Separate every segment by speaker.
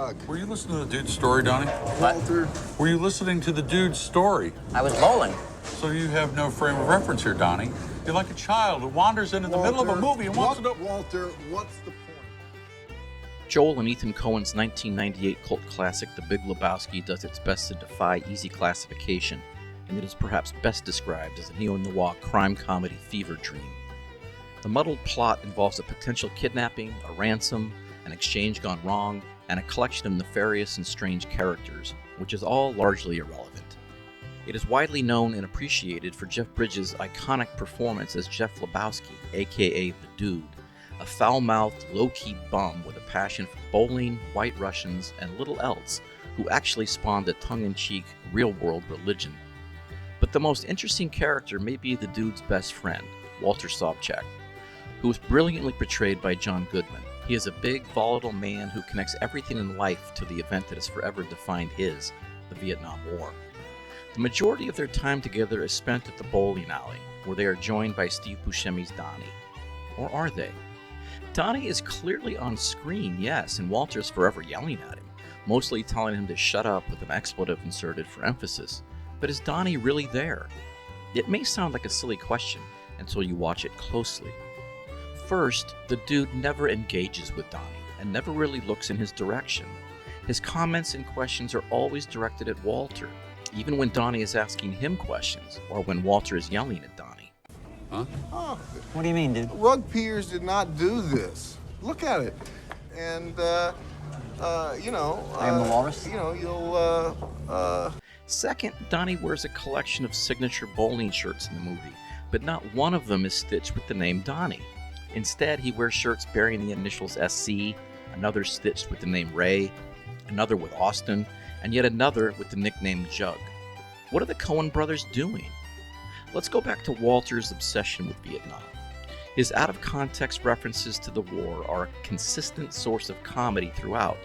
Speaker 1: jug.
Speaker 2: Were you listening to the dude's story, Donnie?
Speaker 1: Walter.
Speaker 2: Were you listening to the dude's story?
Speaker 3: I was bowling.
Speaker 2: So you have no frame of reference here, Donnie. You're like a child who wanders into the middle of a movie and wants to know...
Speaker 1: Walter, what's the point?
Speaker 4: Joel and Ethan Coen's 1998 cult classic, The Big Lebowski, does its best to defy easy classification, and it is perhaps best described as a neo-noir crime comedy fever dream. The muddled plot involves a potential kidnapping, a ransom, an exchange gone wrong, and a collection of nefarious and strange characters, which is all largely irrelevant. It is widely known and appreciated for Jeff Bridges' iconic performance as Jeff Lebowski, aka The Dude, a foul-mouthed, low-key bum with a passion for bowling, white Russians, and little else, who actually spawned a tongue-in-cheek, real-world religion. But the most interesting character may be the Dude's best friend, Walter Sobchak, who is brilliantly portrayed by John Goodman. He is a big, volatile man who connects everything in life to the event that has forever defined the Vietnam War. The majority of their time together is spent at the bowling alley, where they are joined by Steve Buscemi's Donnie. Or are they? Donnie is clearly on screen, yes, and Walter is forever yelling at him, mostly telling him to shut up with an expletive inserted for emphasis. But is Donnie really there? It may sound like a silly question until you watch it closely. First, the Dude never engages with Donnie and never really looks in his direction. His comments and questions are always directed at Walter, even when Donnie is asking him questions or when Walter is yelling at Donnie.
Speaker 2: Huh?
Speaker 1: Oh,
Speaker 3: What do you mean, dude?
Speaker 1: rug peers did not do this. Look at it. And, you know...
Speaker 3: I am the walrus?
Speaker 1: You know, you'll,
Speaker 4: Second, Donnie wears a collection of signature bowling shirts in the movie, but not one of them is stitched with the name Donnie. Instead, he wears shirts bearing the initials SC, another stitched with the name Ray, another with Austin, and yet another with the nickname Jug. What are the Coen brothers doing? Let's go back to Walter's obsession with Vietnam. His out-of-context references to the war are a consistent source of comedy throughout.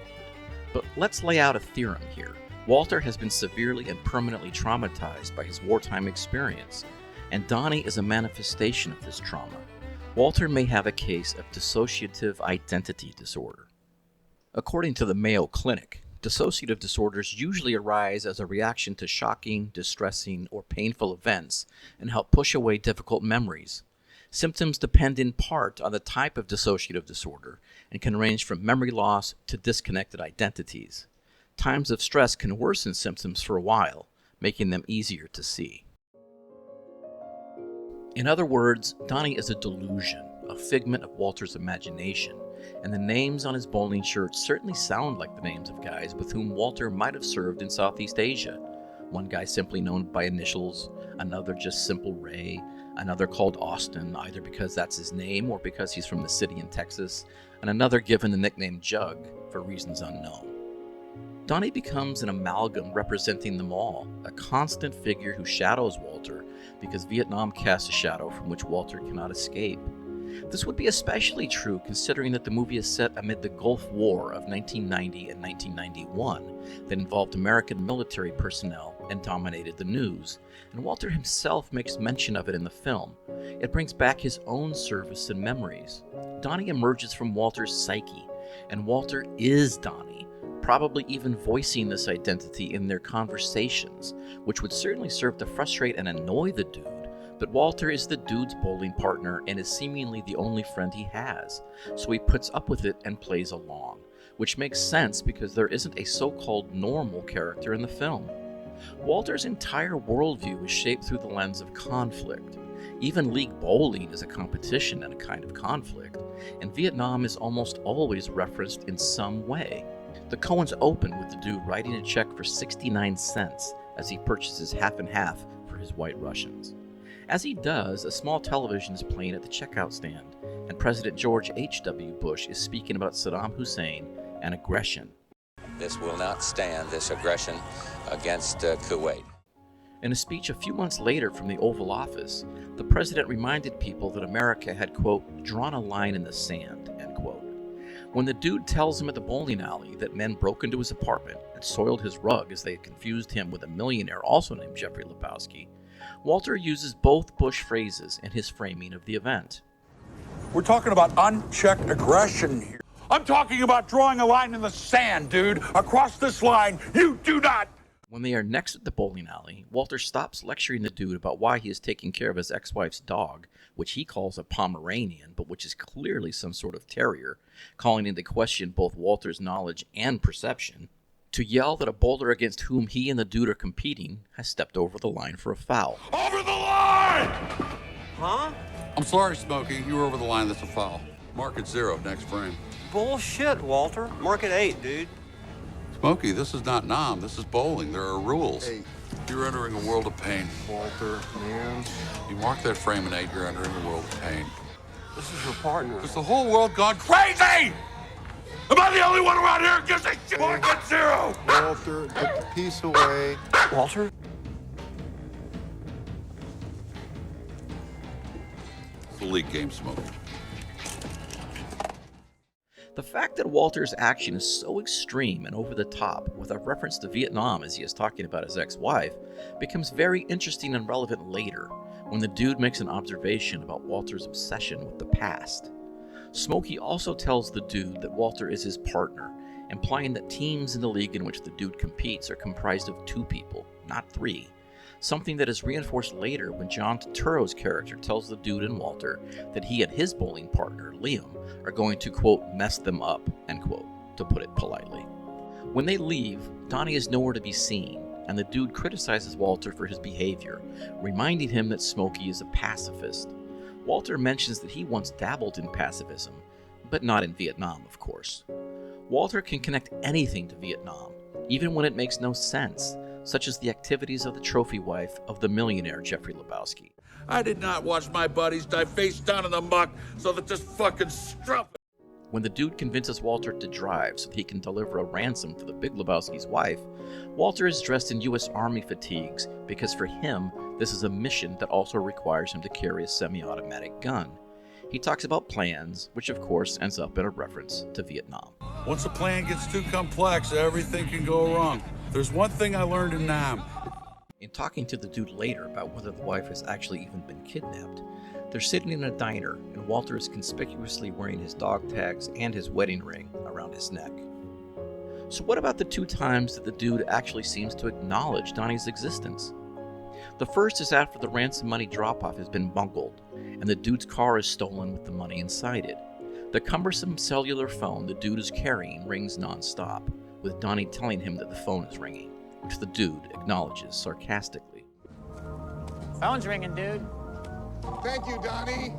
Speaker 4: But let's lay out a theorem here. Walter has been severely and permanently traumatized by his wartime experience, and Donnie is a manifestation of this trauma. Walter may have a case of dissociative identity disorder. According to the Mayo Clinic, dissociative disorders usually arise as a reaction to shocking, distressing, or painful events and help push away difficult memories. Symptoms depend in part on the type of dissociative disorder and can range from memory loss to disconnected identities. Times of stress can worsen symptoms for a while, making them easier to see. In other words, Donnie is a delusion, a figment of Walter's imagination, and the names on his bowling shirts certainly sound like the names of guys with whom Walter might have served in Southeast Asia. One guy simply known by initials, another just simple Ray, another called Austin, either because that's his name or because he's from the city in Texas, and another given the nickname Jug for reasons unknown. Donnie becomes an amalgam representing them all, a constant figure who shadows Walter because Vietnam casts a shadow from which Walter cannot escape. This would be especially true considering that the movie is set amid the Gulf War of 1990 and 1991 that involved American military personnel and dominated the news, and Walter himself makes mention of it in the film. It brings back his own service and memories. Donnie emerges from Walter's psyche, and Walter is Donnie, probably even voicing this identity in their conversations, which would certainly serve to frustrate and annoy the Dude. But Walter is the Dude's bowling partner and is seemingly the only friend he has, so he puts up with it and plays along, which makes sense because there isn't a so-called normal character in the film. Walter's entire worldview is shaped through the lens of conflict. Even league bowling is a competition and a kind of conflict, and Vietnam is almost always referenced in some way. The Coens open with the Dude writing a check for 69 cents as he purchases half and half for his white Russians. As he does, a small television is playing at the checkout stand, and President George H.W. Bush is speaking about Saddam Hussein and aggression.
Speaker 5: This will not stand, this aggression against Kuwait.
Speaker 4: In a speech a few months later from the Oval Office, the president reminded people that America had, quote, drawn a line in the sand, end quote. When the Dude tells him at the bowling alley that men broke into his apartment and soiled his rug as they had confused him with a millionaire also named Jeffrey Lebowski, Walter uses both Bush phrases in his framing of the event.
Speaker 2: We're talking about unchecked aggression here. I'm talking about drawing a line in the sand, dude. Across this line, you do not.
Speaker 4: When they are next at the bowling alley, Walter stops lecturing the dude about why he is taking care of his ex-wife's dog, which he calls a Pomeranian, but which is clearly some sort of terrier, calling into question both Walter's knowledge and perception, to yell that a bowler against whom he and the dude are competing has stepped over the line for a foul.
Speaker 2: Over the line!
Speaker 6: Huh?
Speaker 2: I'm sorry, Smokey. You were over the line. That's a foul. Mark it 0, next frame.
Speaker 6: Bullshit, Walter. Mark it 8, dude.
Speaker 2: Smokey, this is not Nam. This is bowling. There are rules.
Speaker 1: 8.
Speaker 2: You're entering a world of pain.
Speaker 1: Walter, man.
Speaker 2: You mark that frame in 8, you're entering a world of pain.
Speaker 6: This is your partner.
Speaker 2: Is the whole world gone crazy? Am I the only one around here who gives a shit? Mark it 0!
Speaker 1: Walter, put the piece away.
Speaker 6: Walter?
Speaker 2: It's a league game, Smokey.
Speaker 4: The fact that Walter's action is so extreme and over the top, with a reference to Vietnam as he is talking about his ex-wife, becomes very interesting and relevant later, when the dude makes an observation about Walter's obsession with the past. Smokey also tells the dude that Walter is his partner, implying that teams in the league in which the dude competes are comprised of 2 people, not 3. Something that is reinforced later when John Turturro's character tells the dude and Walter that he and his bowling partner, Liam, are going to, quote, mess them up, end quote, to put it politely. When they leave, Donnie is nowhere to be seen, and the dude criticizes Walter for his behavior, reminding him that Smokey is a pacifist. Walter mentions that he once dabbled in pacifism, but not in Vietnam, of course. Walter can connect anything to Vietnam, even when it makes no sense, such as the activities of the trophy wife of the millionaire Jeffrey Lebowski.
Speaker 2: I did not watch my buddies die face down in the muck so that this fucking struff.
Speaker 4: When the dude convinces Walter to drive so that he can deliver a ransom for the Big Lebowski's wife, Walter is dressed in U.S. Army fatigues because for him, this is a mission that also requires him to carry a semi-automatic gun. He talks about plans, which of course ends up in a reference to Vietnam.
Speaker 2: Once a plan gets too complex, everything can go wrong. There's one thing I learned in Nam.
Speaker 4: In talking to the dude later about whether the wife has actually even been kidnapped, they're sitting in a diner and Walter is conspicuously wearing his dog tags and his wedding ring around his neck. So what about the 2 times that the dude actually seems to acknowledge Donnie's existence? The first is after the ransom money drop-off has been bungled, and the dude's car is stolen with the money inside it. The cumbersome cellular phone the dude is carrying rings non-stop, with Donnie telling him that the phone is ringing, which the dude acknowledges sarcastically.
Speaker 3: Phone's ringing, dude.
Speaker 1: Thank you, Donnie.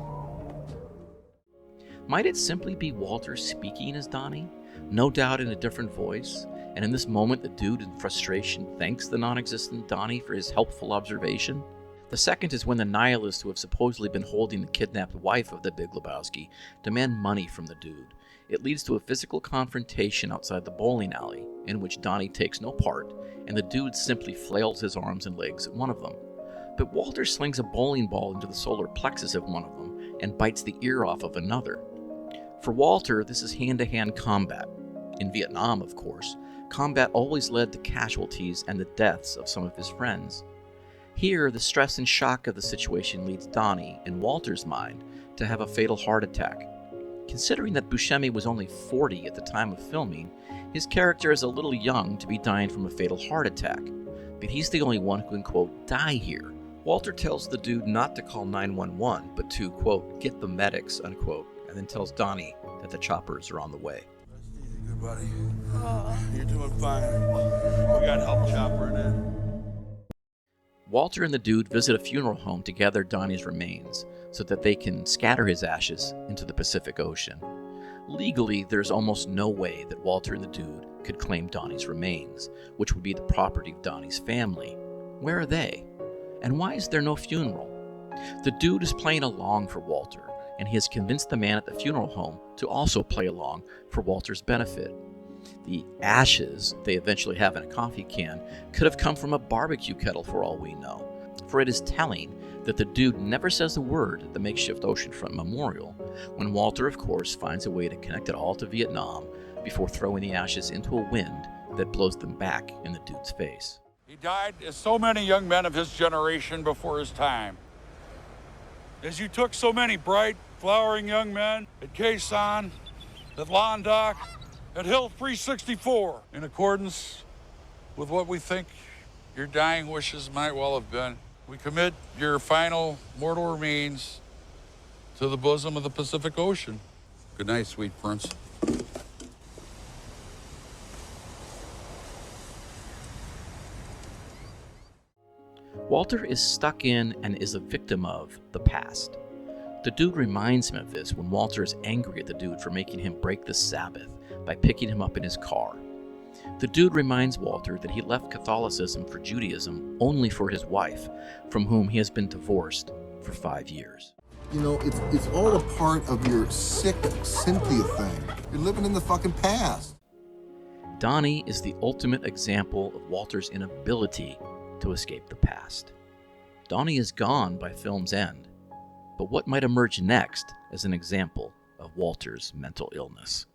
Speaker 4: Might it simply be Walter speaking as Donnie? No doubt in a different voice, and in this moment the dude in frustration thanks the non-existent Donnie for his helpful observation? The second is when the nihilists who have supposedly been holding the kidnapped wife of the Big Lebowski demand money from the dude. It leads to a physical confrontation outside the bowling alley, in which Donnie takes no part, and the dude simply flails his arms and legs at one of them. But Walter slings a bowling ball into the solar plexus of one of them and bites the ear off of another. For Walter, this is hand-to-hand combat. In Vietnam, of course, combat always led to casualties and the deaths of some of his friends. Here, the stress and shock of the situation leads Donnie, in Walter's mind, to have a fatal heart attack. Considering that Buscemi was only 40 at the time of filming, his character is a little young to be dying from a fatal heart attack. But he's the only one who can, quote, die here. Walter tells the dude not to call 911, but to, quote, get the medics, unquote, and then tells Donnie that the choppers are on the way.
Speaker 2: Good buddy. You're doing fine. We got help choppering in.
Speaker 4: Walter and the dude visit a funeral home to gather Donnie's remains so that they can scatter his ashes into the Pacific Ocean. Legally, there's almost no way that Walter and the dude could claim Donnie's remains, which would be the property of Donnie's family. Where are they? And why is there no funeral? The dude is playing along for Walter, and he has convinced the man at the funeral home to also play along for Walter's benefit. The ashes they eventually have in a coffee can could have come from a barbecue kettle for all we know, for it is telling that the dude never says a word at the makeshift oceanfront memorial, when Walter, of course, finds a way to connect it all to Vietnam before throwing the ashes into a wind that blows them back in the dude's face.
Speaker 2: He died as so many young men of his generation before his time. As you took so many bright, flowering young men at Quezon, at Lawn Dock at Hill 364 in accordance with what we think your dying wishes might well have been. We commit your final mortal remains to the bosom of the Pacific Ocean. Good night, sweet prince.
Speaker 4: Walter is stuck in and is a victim of the past. The dude reminds him of this when Walter is angry at the dude for making him break the Sabbath by picking him up in his car. The dude reminds Walter that he left Catholicism for Judaism only for his wife, from whom he has been divorced for 5 years.
Speaker 1: You know, it's all a part of your sick Cynthia thing. You're living in the fucking past.
Speaker 4: Donny is the ultimate example of Walter's inability to escape the past. Donny is gone by film's end, but what might emerge next as an example of Walter's mental illness?